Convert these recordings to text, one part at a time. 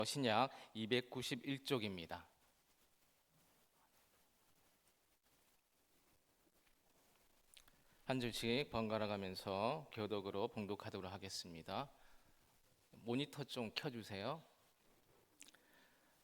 신약 291쪽입니다. 한 줄씩 번갈아 가면서 교독으로 봉독하도록 하겠습니다. 모니터 좀 켜주세요.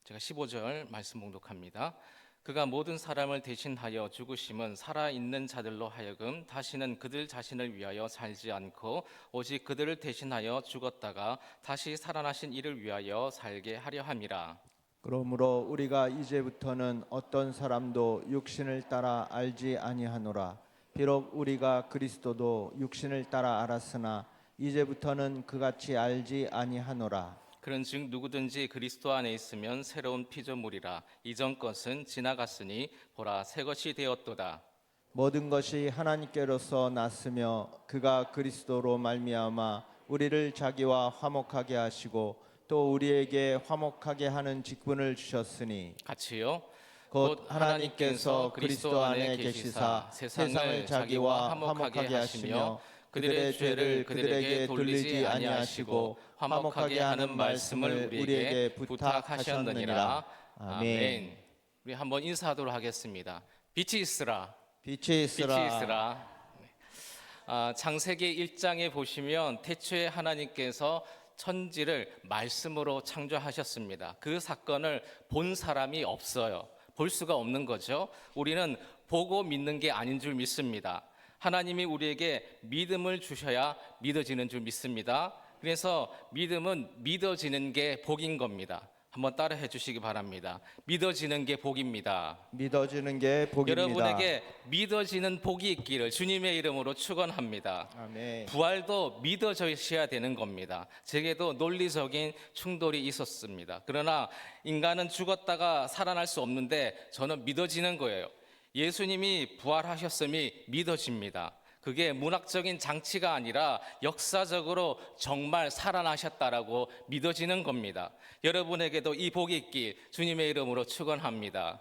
제가 15절 말씀 봉독합니다. 그가 모든 사람을 대신하여 죽으심은 살아있는 자들로 하여금 다시는 그들 자신을 위하여 살지 않고 오직 그들을 대신하여 죽었다가 다시 살아나신 이를 위하여 살게 하려 함이라. 그러므로 우리가 이제부터는 어떤 사람도 육신을 따라 알지 아니하노라. 비록 우리가 그리스도도 육신을 따라 알았으나 이제부터는 그같이 알지 아니하노라. 그런즉 누구든지 그리스도 안에 있으면 새로운 피조물이라. 이전 것은 지나갔으니 보라 새 것이 되었도다. 모든 것이 하나님께로서 났으며 그가 그리스도로 말미암아 우리를 자기와 화목하게 하시고 또 우리에게 화목하게 하는 직분을 주셨으니 같이요. 곧 하나님께서 그리스도 안에 계시사 세상을 자기와 화목하게 하시며 그들의 죄를 그들에게 돌리지 아니하시고 화목하게 하는 말씀을 우리에게 부탁하셨느니라. 아멘. 우리 한번 인사하도록 하겠습니다. 빛이 있으라. 빛이 있으라. 빛이 있으라. 창세기 1장에 보시면 태초에 하나님께서 천지를 말씀으로 창조하셨습니다. 그 사건을 본 사람이 없어요. 볼 수가 없는 거죠. 우리는 보고 믿는 게 아닌 줄 믿습니다. 하나님이 우리에게 믿음을 주셔야 믿어지는 줄 믿습니다. 그래서 믿음은 믿어지는 게 복인 겁니다. 한번 따라해 주시기 바랍니다. 믿어지는 게 복입니다. 믿어지는 게 복입니다. 여러분에게 믿어지는 복이 있기를 주님의 이름으로 축원합니다. 아멘. 부활도 믿어져야 되는 겁니다. 제게도 논리적인 충돌이 있었습니다. 그러나 인간은 죽었다가 살아날 수 없는데 저는 믿어지는 거예요. 예수님이 부활하셨음이 믿어집니다. 그게 문학적인 장치가 아니라 역사적으로 정말 살아나셨다라고 믿어지는 겁니다. 여러분에게도 이 복이 있길 주님의 이름으로 축원합니다.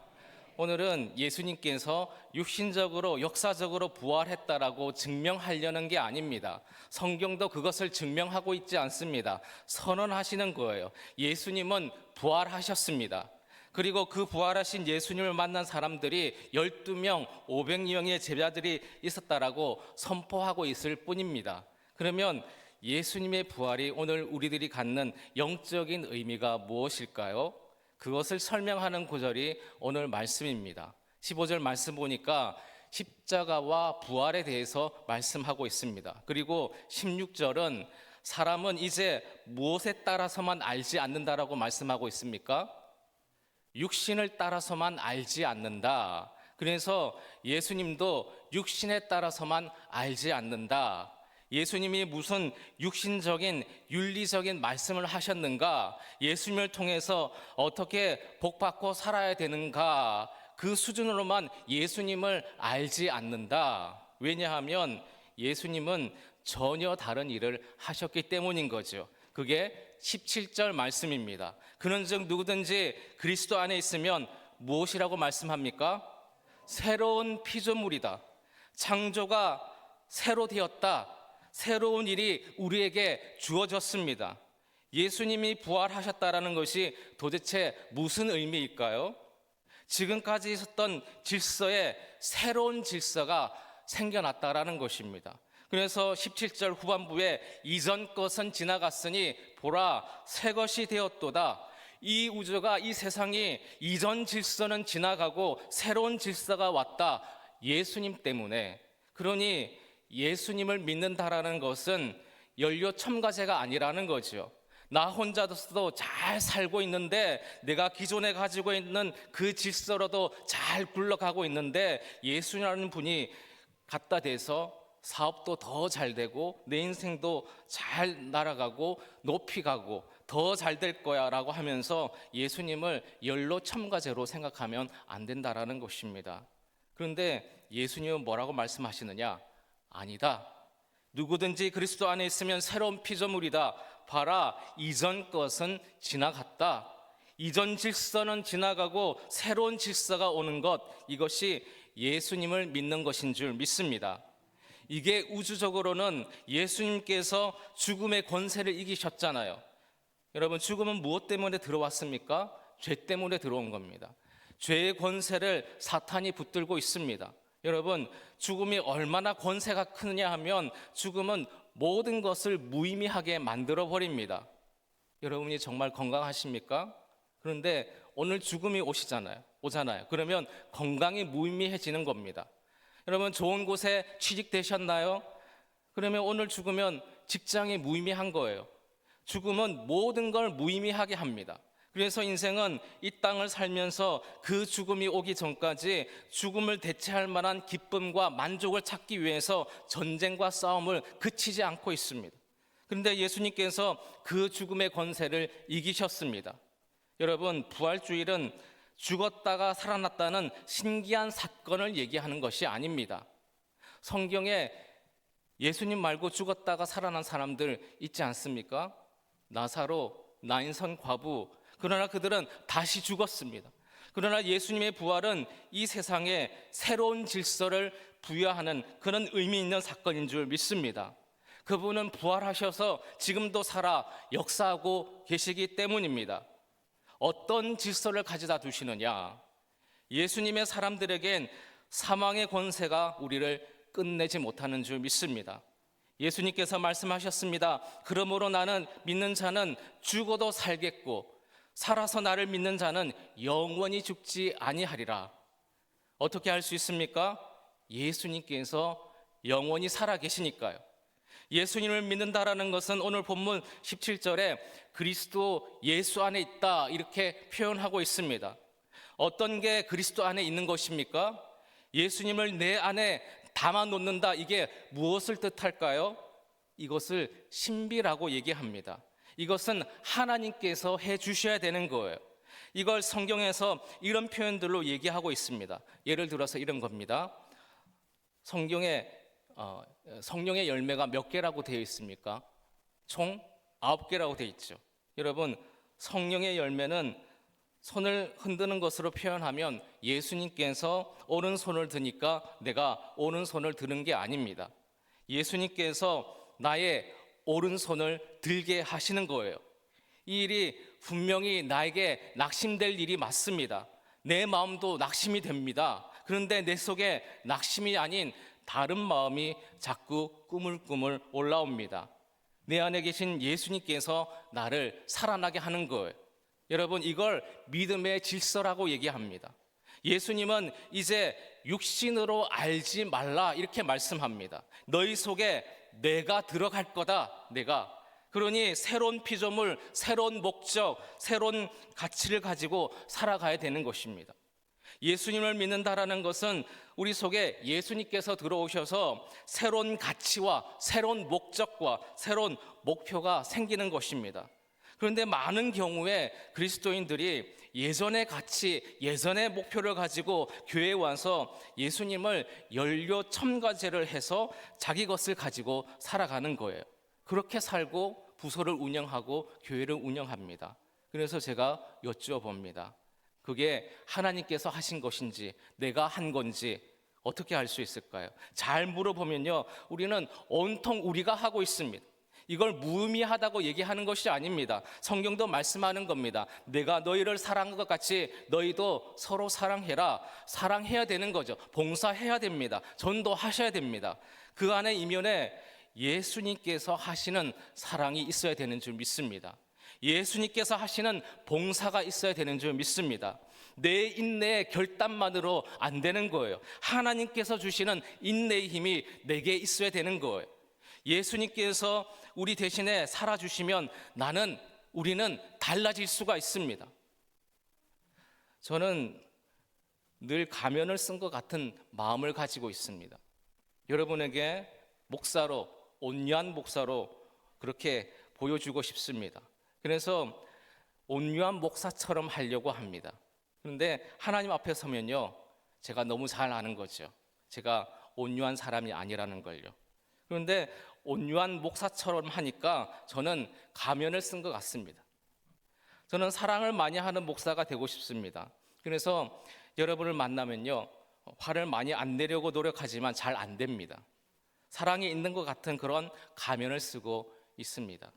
오늘은 예수님께서 육신적으로 역사적으로 부활했다라고 증명하려는 게 아닙니다. 성경도 그것을 증명하고 있지 않습니다. 선언하시는 거예요. 예수님은 부활하셨습니다. 그리고 그 부활하신 예수님을 만난 사람들이 12명, 500명의 제자들이 있었다라고 선포하고 있을 뿐입니다. 그러면 예수님의 부활이 오늘 우리들이 갖는 영적인 의미가 무엇일까요? 그것을 설명하는 구절이 오늘 말씀입니다. 15절 말씀 보니까 십자가와 부활에 대해서 말씀하고 있습니다. 그리고 16절은 사람은 이제 무엇에 따라서만 알지 않는다라고 말씀하고 있습니까? 육신을 따라서만 알지 않는다. 그래서 예수님도 육신에 따라서만 알지 않는다. 예수님이 무슨 육신적인 윤리적인 말씀을 하셨는가? 예수님을 통해서 어떻게 복받고 살아야 되는가? 그 수준으로만 예수님을 알지 않는다. 왜냐하면 예수님은 전혀 다른 일을 하셨기 때문인 거죠. 그게 17절 말씀입니다. 그런즉 누구든지 그리스도 안에 있으면 무엇이라고 말씀합니까? 새로운 피조물이다. 창조가 새로 되었다. 새로운 일이 우리에게 주어졌습니다. 예수님이 부활하셨다라는 것이 도대체 무슨 의미일까요? 지금까지 있었던 질서에 새로운 질서가 생겨났다라는 것입니다. 그래서 17절 후반부에 이전 것은 지나갔으니 보라 새 것이 되었도다. 이 우주가 이 세상이 이전 질서는 지나가고 새로운 질서가 왔다. 예수님 때문에. 그러니 예수님을 믿는다라는 것은 연료 첨가제가 아니라는 거죠. 나 혼자서도 잘 살고 있는데 내가 기존에 가지고 있는 그 질서로도 잘 굴러가고 있는데 예수님이라는 분이 갖다 대서 사업도 더 잘 되고 내 인생도 잘 날아가고 높이 가고 더 잘 될 거야 라고 하면서 예수님을 연료 첨가제로 생각하면 안 된다라는 것입니다. 그런데 예수님은 뭐라고 말씀하시느냐? 아니다. 누구든지 그리스도 안에 있으면 새로운 피조물이다. 봐라 이전 것은 지나갔다. 이전 질서는 지나가고 새로운 질서가 오는 것, 이것이 예수님을 믿는 것인 줄 믿습니다. 이게 우주적으로는 예수님께서 죽음의 권세를 이기셨잖아요. 여러분, 죽음은 무엇 때문에 들어왔습니까? 죄 때문에 들어온 겁니다. 죄의 권세를 사탄이 붙들고 있습니다. 여러분, 죽음이 얼마나 권세가 크느냐 하면 죽음은 모든 것을 무의미하게 만들어 버립니다. 여러분이 정말 건강하십니까? 그런데 오늘 죽음이 오잖아요. 그러면 건강이 무의미해지는 겁니다. 여러분, 좋은 곳에 취직되셨나요? 그러면 오늘 죽으면 직장이 무의미한 거예요. 죽음은 모든 걸 무의미하게 합니다. 그래서 인생은 이 땅을 살면서 그 죽음이 오기 전까지 죽음을 대체할 만한 기쁨과 만족을 찾기 위해서 전쟁과 싸움을 그치지 않고 있습니다. 그런데 예수님께서 그 죽음의 권세를 이기셨습니다. 여러분, 부활주일은 죽었다가 살아났다는 신기한 사건을 얘기하는 것이 아닙니다. 성경에 예수님 말고 죽었다가 살아난 사람들 있지 않습니까? 나사로, 나인선 과부, 그러나 그들은 다시 죽었습니다. 그러나 예수님의 부활은 이 세상에 새로운 질서를 부여하는 그런 의미 있는 사건인 줄 믿습니다. 그분은 부활하셔서 지금도 살아 역사하고 계시기 때문입니다. 어떤 질서를 가져다 두시느냐? 예수님의 사람들에겐 사망의 권세가 우리를 끝내지 못하는 줄 믿습니다. 예수님께서 말씀하셨습니다. 그러므로 나는 믿는 자는 죽어도 살겠고 살아서 나를 믿는 자는 영원히 죽지 아니하리라. 어떻게 할 수 있습니까? 예수님께서 영원히 살아 계시니까요. 예수님을 믿는다라는 것은 오늘 본문 17절에 그리스도 예수 안에 있다 이렇게 표현하고 있습니다. 어떤 게 그리스도 안에 있는 것입니까? 예수님을 내 안에 담아 놓는다. 이게 무엇을 뜻할까요? 이것을 신비라고 얘기합니다. 이것은 하나님께서 해 주셔야 되는 거예요. 이걸 성경에서 이런 표현들로 얘기하고 있습니다. 예를 들어서 이런 겁니다. 성경에 성령의 열매가 몇 개라고 되어 있습니까? 총 9개라고 되어 있죠. 여러분, 성령의 열매는 손을 흔드는 것으로 표현하면 예수님께서 오른손을 드니까 내가 오른손을 드는 게 아닙니다. 예수님께서 나의 오른손을 들게 하시는 거예요. 이 일이 분명히 나에게 낙심될 일이 맞습니다. 내 마음도 낙심이 됩니다. 그런데 내 속에 낙심이 아닌 다른 마음이 자꾸 꾸물꾸물 올라옵니다. 내 안에 계신 예수님께서 나를 살아나게 하는 거예요. 여러분, 이걸 믿음의 질서라고 얘기합니다. 예수님은 이제 육신으로 알지 말라 이렇게 말씀합니다. 너희 속에 내가 들어갈 거다. 그러니 새로운 피조물, 새로운 목적, 새로운 가치를 가지고 살아가야 되는 것입니다. 예수님을 믿는다라는 것은 우리 속에 예수님께서 들어오셔서 새로운 가치와 새로운 목적과 새로운 목표가 생기는 것입니다. 그런데 많은 경우에 그리스도인들이 예전의 가치, 예전의 목표를 가지고 교회에 와서 예수님을 연료 첨가제를 해서 자기 것을 가지고 살아가는 거예요. 그렇게 살고 부서를 운영하고 교회를 운영합니다. 그래서 제가 여쭈어봅니다. 그게 하나님께서 하신 것인지 내가 한 건지 어떻게 알 수 있을까요? 잘 물어보면요, 우리는 온통 우리가 하고 있습니다. 이걸 무의미하다고 얘기하는 것이 아닙니다. 성경도 말씀하는 겁니다. 내가 너희를 사랑한 것 같이 너희도 서로 사랑해라. 사랑해야 되는 거죠. 봉사해야 됩니다. 전도하셔야 됩니다. 그 안에 이면에 예수님께서 하시는 사랑이 있어야 되는 줄 믿습니다. 예수님께서 하시는 봉사가 있어야 되는 줄 믿습니다. 내 인내의 결단만으로 안 되는 거예요. 하나님께서 주시는 인내의 힘이 내게 있어야 되는 거예요. 예수님께서 우리 대신에 살아주시면 우리는 달라질 수가 있습니다. 저는 늘 가면을 쓴 것 같은 마음을 가지고 있습니다. 여러분에게 목사로, 온유한 목사로 그렇게 보여주고 싶습니다. 그래서 온유한 목사처럼 하려고 합니다. 그런데 하나님 앞에 서면요, 제가 너무 잘 아는 거죠. 제가 온유한 사람이 아니라는 걸요. 그런데 온유한 목사처럼 하니까 저는 가면을 쓴 것 같습니다. 저는 사랑을 많이 하는 목사가 되고 싶습니다. 그래서 여러분을 만나면요, 화를 많이 안 내려고 노력하지만 잘 안 됩니다. 사랑이 있는 것 같은 그런 가면을 쓰고 있습니다.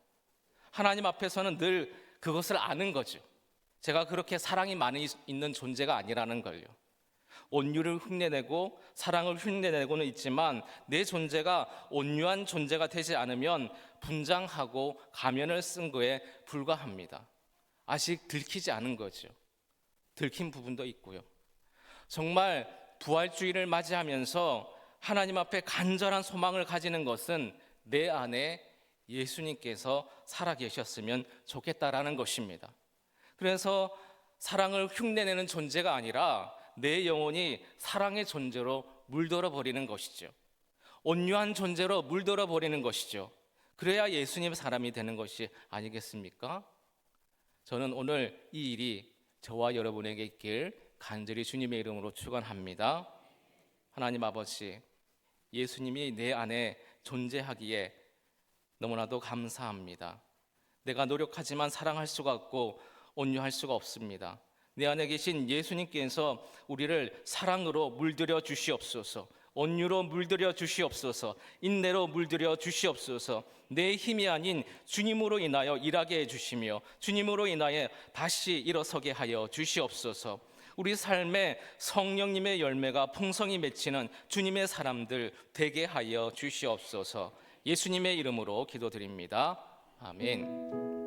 하나님 앞에서는 늘 그것을 아는 거죠. 제가 그렇게 사랑이 많이 있는 존재가 아니라는 걸요. 온유를 흉내내고 사랑을 흉내내고는 있지만 내 존재가 온유한 존재가 되지 않으면 분장하고 가면을 쓴 거에 불과합니다. 아직 들키지 않은 거죠. 들킨 부분도 있고요. 정말 부활주의를 맞이하면서 하나님 앞에 간절한 소망을 가지는 것은 내 안에 예수님께서 살아계셨으면 좋겠다라는 것입니다. 그래서 사랑을 흉내내는 존재가 아니라 내 영혼이 사랑의 존재로 물들어 버리는 것이죠. 온유한 존재로 물들어 버리는 것이죠. 그래야 예수님 사람이 되는 것이 아니겠습니까? 저는 오늘 이 일이 저와 여러분에게 있길 간절히 주님의 이름으로 축원합니다. 하나님 아버지, 예수님이 내 안에 존재하기에 너무나도 감사합니다. 내가 노력하지만 사랑할 수가 없고 온유할 수가 없습니다. 내 안에 계신 예수님께서 우리를 사랑으로 물들여 주시옵소서, 온유로 물들여 주시옵소서, 인내로 물들여 주시옵소서. 내 힘이 아닌 주님으로 인하여 일하게 해주시며 주님으로 인하여 다시 일어서게 하여 주시옵소서. 우리 삶에 성령님의 열매가 풍성히 맺히는 주님의 사람들 되게 하여 주시옵소서. 예수님의 이름으로 기도드립니다. 아멘.